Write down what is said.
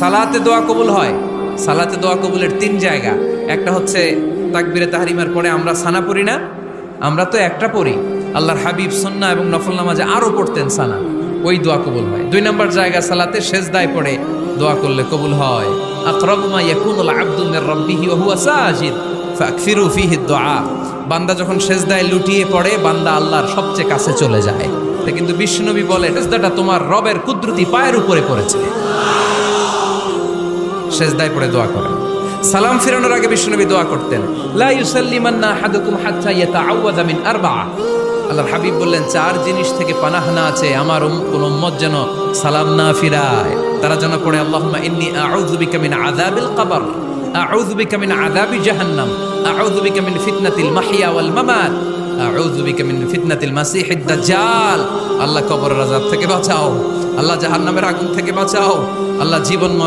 সালাতে দোয়া কবুল হয়। সালাতে দোয়া কবুলের তিন জায়গা। একটা হচ্ছে তাকবীরে তাহরিমার পরে আমরা সানা পড়ি না, আমরা তো একটা পড়ি। আল্লাহর হাবিব সুন্নাহ এবং নফল নামাজে আরো পড়তেন সানা, ওই দোয়া কবুল হয়। দুই নম্বর জায়গা সালাতে সেজদায় পড়ে দোয়া করলে কবুল হয়। আকরাবু মা ইয়াকুনুল আবদু মির রাব্বিহি ওয়া হুয়া সাজিদ ফাকফিরু ফীহি দুআ। বান্দা যখন সেজদায় লুটিয়ে পড়ে, বান্দা আল্লাহর সবচেয়ে কাছে চলে যায়। তা কিন্তু বিশ্বনবী বলে, সেজদাটা তোমার রবের কুদরতি পায়ের উপরে পড়েছে। সেজদায় পড়ে দোয়া করেন। সালাম ফিরানোর আগে বিশ্বনবী দোয়া করতেন, লা ইউসাল্লিমান্না আহাদুকুম হাত্তা ইয়াতাআওয়াযা মিন আরবা'a। আল্লাহর হাবিব বললেন, চার জিনিস থেকে পানাহ না আছে আমার কোন উম্মত যেন সালাম না ফিরায়। তারা যেন পড়ে, আল্লাহুম্মা ইন্নী আউযু বিকা মিন আযাবিল কবর, আউযু বিকা মিন আযাবি জাহান্নাম, আউযু বিকা মিন ফিতনাতিল মাহইয়া ওয়াল মামাত, আউযু বিকা মিন ফিতনাতিল মাসিহিদ দাজ্জাল। আল্লাহ কবরের আযাব থেকে বাঁচাও, আল্লাহ জাহান্নামের আগুন থেকে বাঁচাও, আল্লাহ জীবন মরণ